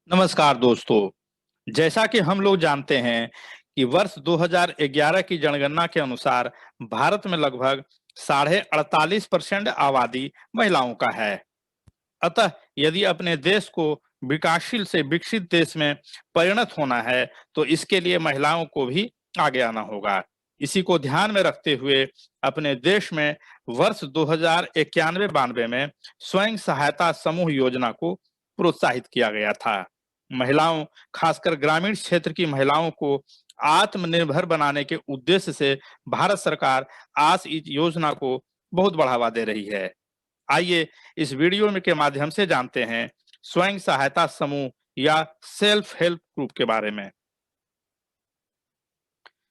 नमस्कार दोस्तों। जैसा कि हम लोग जानते हैं कि वर्ष 2011 की जनगणना के अनुसार भारत में लगभग 48% आबादी महिलाओं का है। अतः यदि अपने देश को विकासशील से विकसित देश में परिणत होना है, तो इसके लिए महिलाओं को भी आगे आना होगा। इसी को ध्यान में रखते हुए अपने देश में वर्ष 2091-92 में स्वयं सहायता समूह योजना को प्रोत्साहित किया गया था। महिलाओं, खासकर ग्रामीण क्षेत्र की महिलाओं को आत्मनिर्भर बनाने के उद्देश्य से भारत सरकार आज इस योजना को बहुत बढ़ावा दे रही है। आइए इस वीडियो में के माध्यम से जानते हैं स्वयं सहायता समूह या सेल्फ हेल्प ग्रुप के बारे में।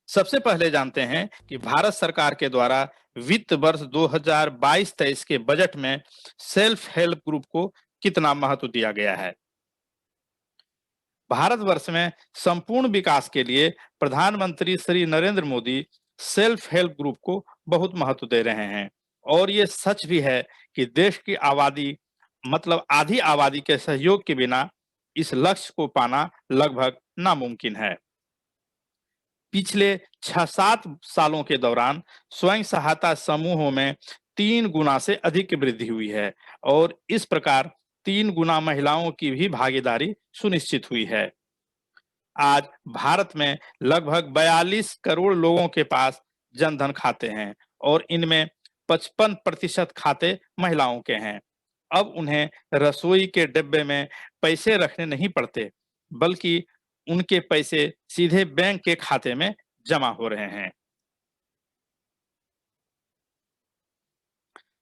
सबसे पहले जानते हैं कि भारत सरकार के द्वारा वित्त वर्ष 2022-23 के बजट में सेल्फ हेल्प ग्रुप को कितना महत्व दिया गया है। भारतवर्ष में संपूर्ण विकास के लिए प्रधानमंत्री Shri Narendra Modi self help group को बहुत महत्व दे रहे हैं और ये सच भी है कि देश की आबादी मतलब आधी आबादी के सहयोग के बिना इस लक्ष्य को पाना लगभग नामुमकिन है। पिछले 6-7 सालों के दौरान स्वयं सहायता समूहों में 3 गुना से अधिक वृद्धि हुई है और इस प्रकार 3 गुना महिलाओं की भी भागीदारी सुनिश्चित हुई है। आज भारत में लगभग 42 करोड़ लोगों के पास जनधन खाते हैं और इनमें 55% खाते महिलाओं के हैं। अब उन्हें रसोई के डिब्बे में पैसे रखने नहीं पड़ते, बल्कि उनके पैसे सीधे बैंक के खाते में जमा हो रहे हैं।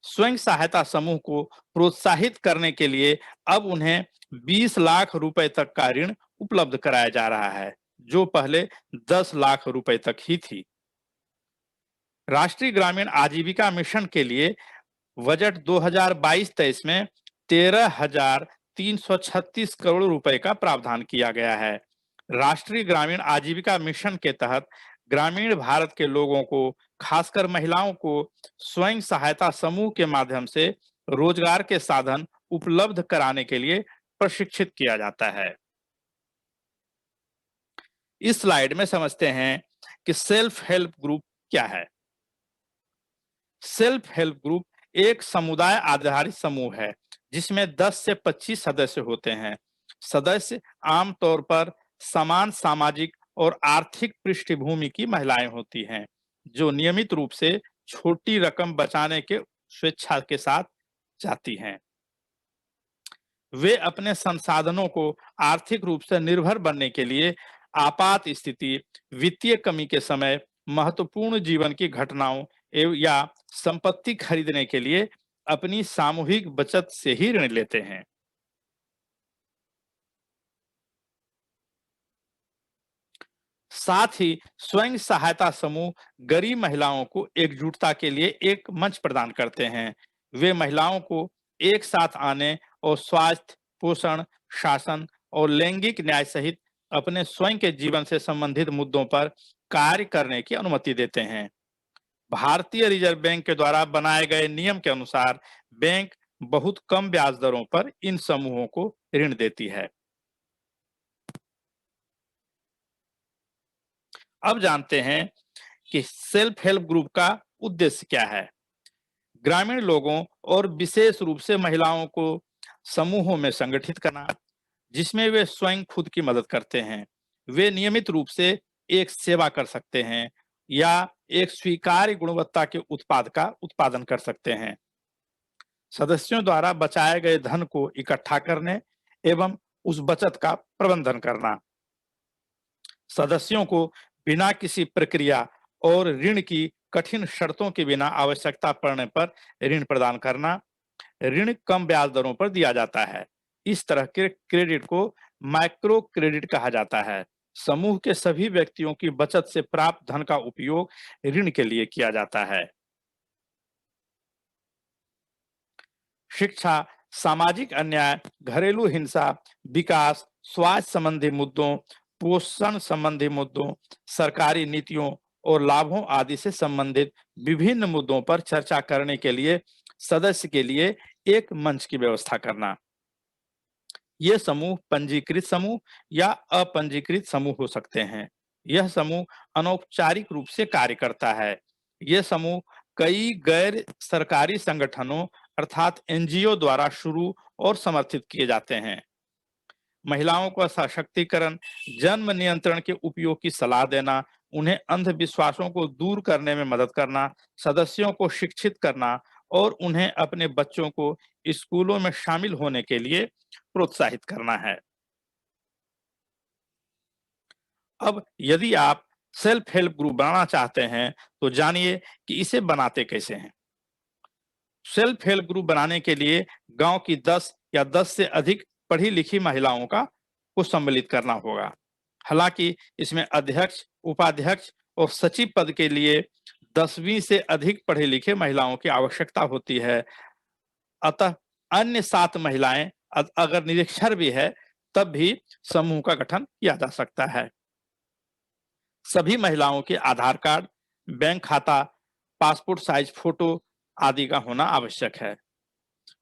स्वयं सहायता समूह को प्रोत्साहित करने के लिए अब उन्हें 20 लाख रुपए तक का ऋण उपलब्ध कराया जा रहा है, जो पहले 10 लाख रुपए तक ही थी। राष्ट्रीय ग्रामीण आजीविका मिशन के लिए बजट 2022-23 में 13,336 करोड़ रुपए का प्रावधान किया गया है। राष्ट्रीय ग्रामीण आजीविका मिशन के तहत ग्रामीण भारत के लोगों को, खासकर महिलाओं को स्वयं सहायता समूह के माध्यम से रोजगार के साधन उपलब्ध कराने के लिए प्रशिक्षित किया जाता है। इस स्लाइड में समझते हैं कि सेल्फ हेल्प ग्रुप क्या है। सेल्फ हेल्प ग्रुप एक समुदाय आधारित समूह है जिसमें 10 से 25 सदस्य होते हैं। सदस्य आमतौर पर समान सामाजिक और आर्थिक पृष्ठभूमि की महिलाएं होती हैं, जो नियमित रूप से छोटी रकम बचाने के स्वेच्छा के साथ जाती हैं। वे अपने संसाधनों को आर्थिक रूप से निर्भर बनने के लिए आपात स्थिति, वित्तीय कमी के समय, महत्वपूर्ण जीवन की घटनाओं या संपत्ति खरीदने के लिए अपनी सामूहिक बचत से ही ऋण लेते हैं। साथ ही स्वयं सहायता समूह गरीब महिलाओं को एकजुटता के लिए एक मंच प्रदान करते हैं। वे महिलाओं को एक साथ आने और स्वास्थ्य, पोषण, शासन और लैंगिक न्याय सहित अपने स्वयं के जीवन से संबंधित मुद्दों पर कार्य करने की अनुमति देते हैं। भारतीय रिजर्व बैंक के द्वारा बनाए गए नियम के अनुसार बैंक बहुत कम ब्याज दरों पर इन समूहों को ऋण देती है। अब जानते हैं कि सेल्फ हेल्प ग्रुप का उद्देश्य क्या है। ग्रामीण लोगों और विशेष रूप से महिलाओं को समूहों में संगठित करना, जिसमें वे स्वयं खुद की मदद करते हैं। वे नियमित रूप से एक सेवा कर सकते हैं या एक स्वीकार्य गुणवत्ता के उत्पाद का उत्पादन कर सकते हैं। सदस्यों द्वारा बचाए गए धन को इकट्ठा करने एवं उस बचत का प्रबंधन करना, सदस्यों को बिना किसी प्रक्रिया और ऋण की कठिन शर्तों के बिना आवश्यकता पड़ने पर ऋण प्रदान करना। ऋण कम ब्याज दरों पर दिया जाता है। इस तरह के क्रेडिट को माइक्रो क्रेडिट कहा जाता है। समूह के सभी व्यक्तियों की बचत से प्राप्त धन का उपयोग ऋण के लिए किया जाता है। शिक्षा, सामाजिक अन्याय, घरेलू हिंसा, विकास, स्वास्थ्य संबंधी मुद्दों, पोषण संबंधी मुद्दों, सरकारी नीतियों और लाभों आदि से संबंधित विभिन्न मुद्दों पर चर्चा करने के लिए सदस्य के लिए एक मंच की व्यवस्था करना। ये समूह पंजीकृत समूह या अपंजीकृत समूह हो सकते हैं। यह समूह अनौपचारिक रूप से कार्य करता है। ये समूह कई गैर सरकारी संगठनों अर्थात एनजीओ द्वारा शुरू और समर्थित किए जाते हैं। महिलाओं का सशक्तिकरण, जन्म नियंत्रण के उपयोग की सलाह देना, उन्हें अंधविश्वासों को दूर करने में मदद करना, सदस्यों को शिक्षित करना और उन्हें अपने बच्चों को स्कूलों में शामिल होने के लिए प्रोत्साहित करना है। अब यदि आप सेल्फ हेल्प ग्रुप बनाना चाहते हैं, तो जानिए कि इसे बनाते कैसे हैं। सेल्फ हेल्प ग्रुप बनाने के लिए गांव की 10 या 10 से अधिक पढ़ी लिखी महिलाओं को सम्मिलित करना होगा। हालांकि इसमें अध्यक्ष, उपाध्यक्ष और सचिव पद के लिए 10वीं से अधिक पढ़े लिखे महिलाओं की आवश्यकता होती है। अतः अन्य 7 महिलाएं अगर निरक्षर भी है, तब भी समूह का गठन किया जा सकता है। सभी महिलाओं के आधार कार्ड, बैंक खाता, पासपोर्ट साइज फोटो आदि का होना आवश्यक है।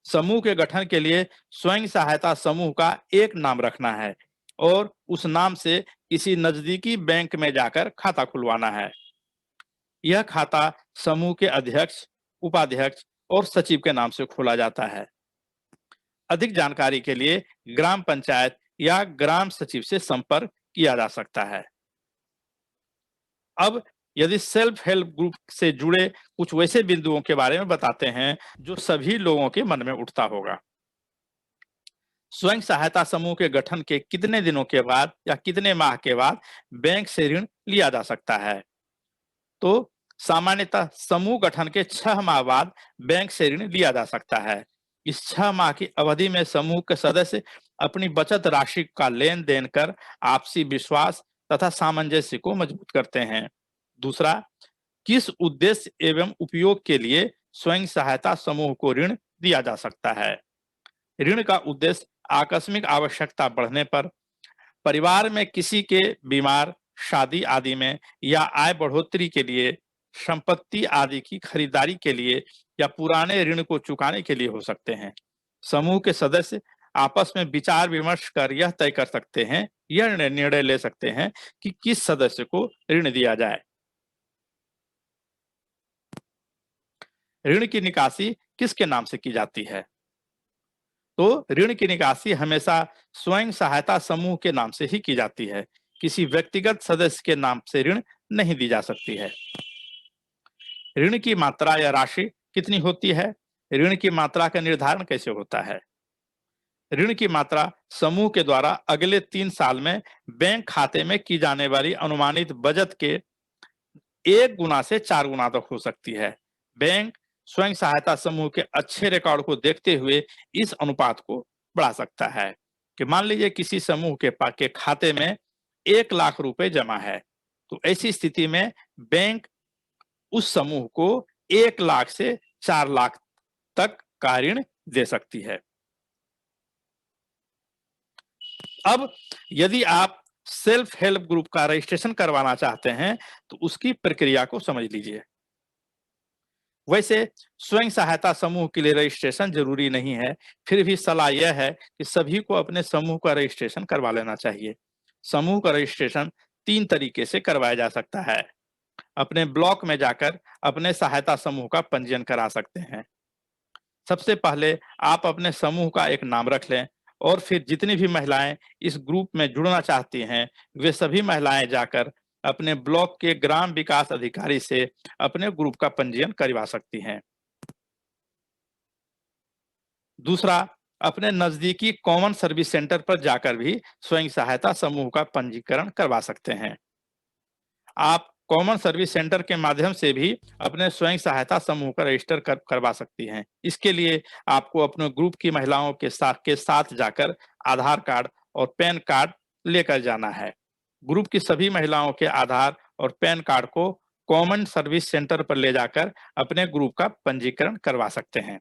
समूह के गठन के लिए स्वयं सहायता समूह का एक नाम रखना है और उस नाम से किसी नजदीकी बैंक में जाकर खाता खुलवाना है। यह खाता समूह के अध्यक्ष, उपाध्यक्ष और सचिव के नाम से खोला जाता है। अधिक जानकारी के लिए ग्राम पंचायत या ग्राम सचिव से संपर्क किया जा सकता है। अब यदि सेल्फ हेल्प ग्रुप से जुड़े कुछ वैसे बिंदुओं के बारे में बताते हैं जो सभी लोगों के मन में उठता होगा। स्वयं सहायता समूह के गठन के कितने दिनों के बाद या कितने माह के बाद बैंक से ऋण लिया जा सकता है? तो सामान्यतः समूह गठन के 6 माह बाद बैंक से ऋण लिया जा सकता है। इस 6 माह की अवधि में समूह के सदस्य अपनी बचत राशि का लेन देन कर आपसी विश्वास तथा सामंजस्य को मजबूत करते हैं। दूसरा, किस उद्देश्य एवं उपयोग के लिए स्वयं सहायता समूह को ऋण दिया जा सकता है? ऋण का उद्देश्य आकस्मिक आवश्यकता बढ़ने पर, परिवार में किसी के बीमार, शादी आदि में या आय बढ़ोतरी के लिए, संपत्ति आदि की खरीदारी के लिए या पुराने ऋण को चुकाने के लिए हो सकते हैं। समूह के सदस्य आपस में विचार विमर्श कर यह तय कर सकते हैं, यह निर्णय ले सकते हैं कि किस सदस्य को ऋण दिया जाए। ऋण की निकासी किसके नाम से की जाती है? तो ऋण की निकासी हमेशा स्वयं सहायता समूह के नाम से ही की जाती है। किसी व्यक्तिगत सदस्य के नाम से ऋण नहीं दी जा सकती है। ऋण की मात्रा या राशि कितनी होती है? ऋण की मात्रा का निर्धारण कैसे होता है? ऋण की मात्रा समूह के द्वारा अगले 3 साल में बैंक खाते में की जाने वाली अनुमानित बचत के 1 गुना से 4 गुना तक हो सकती है। बैंक स्वयं सहायता समूह के अच्छे रिकॉर्ड को देखते हुए इस अनुपात को बढ़ा सकता है कि मान लीजिए किसी समूह के खाते में 1 लाख रुपए जमा है, तो ऐसी स्थिति में बैंक उस समूह को 1 लाख से 4 लाख तक का ऋण दे सकती है। अब यदि आप सेल्फ हेल्प ग्रुप का रजिस्ट्रेशन करवाना चाहते हैं, तो उसकी प्रक्रिया को समझ लीजिए। वैसे स्वयं सहायता समूह के लिए रजिस्ट्रेशन जरूरी नहीं है, फिर भी सलाह यह है कि सभी को अपने समूह का रजिस्ट्रेशन करवा लेना चाहिए। समूह का रजिस्ट्रेशन 3 तरीके से करवाया जा सकता है। अपने ब्लॉक में जाकर अपने सहायता समूह का पंजीयन करा सकते हैं। सबसे पहले आप अपने समूह का एक नाम रख लें और फिर जितनी भी महिलाएं इस ग्रुप में जुड़ना चाहती हैं, वे सभी महिलाएं जाकर अपने ब्लॉक के ग्राम विकास अधिकारी से अपने ग्रुप का पंजीयन करवा सकती हैं। दूसरा, अपने नजदीकी कॉमन सर्विस सेंटर पर जाकर भी स्वयं सहायता समूह का पंजीकरण करवा सकते हैं। आप कॉमन सर्विस सेंटर के माध्यम से भी अपने स्वयं सहायता समूह का रजिस्टर करवा सकती हैं। इसके लिए आपको अपने ग्रुप की महिलाओं के साथ जाकर आधार कार्ड और पैन कार्ड लेकर जाना है। ग्रुप की सभी महिलाओं के आधार और पैन कार्ड को कॉमन सर्विस सेंटर पर ले जाकर अपने ग्रुप का पंजीकरण करवा सकते हैं।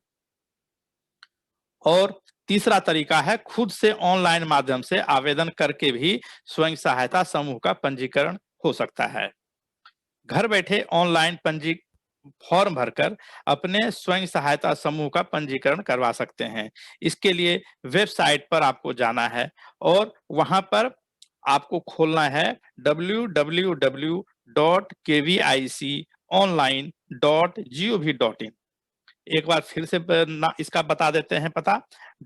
और तीसरा तरीका है खुद से ऑनलाइन माध्यम से आवेदन करके भी स्वयं सहायता समूह का पंजीकरण हो सकता है। घर बैठे ऑनलाइन फॉर्म भरकर अपने स्वयं सहायता समूह का पंजीकरण करवा सकते हैं। इसके लिए वेबसाइट पर आपको जाना है और वहां पर आपको खोलना है www.kviconline.gov.in। एक बार फिर से इसका बता देते हैं पता,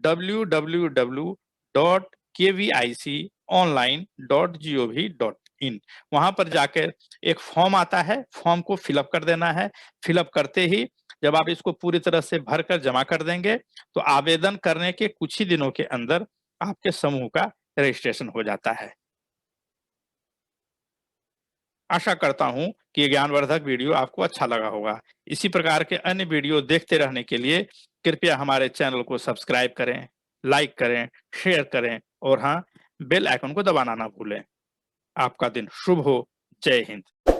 www.kviconline.gov.in। वहां पर जाकर एक फॉर्म आता है, फॉर्म को फिलअप कर देना है। फिलअप करते ही जब आप इसको पूरी तरह से भरकर जमा कर देंगे तो आवेदन करने के कुछ ही दिनों के अंदर आपके समूह का रजिस्ट्रेशन हो जाता है। आशा करता हूं कि ये ज्ञानवर्धक वीडियो आपको अच्छा लगा होगा। इसी प्रकार के अन्य वीडियो देखते रहने के लिए कृपया हमारे चैनल को सब्सक्राइब करें, लाइक करें, शेयर करें और हाँ, बेल आइकन को दबाना ना भूलें। आपका दिन शुभ हो। जय हिंद।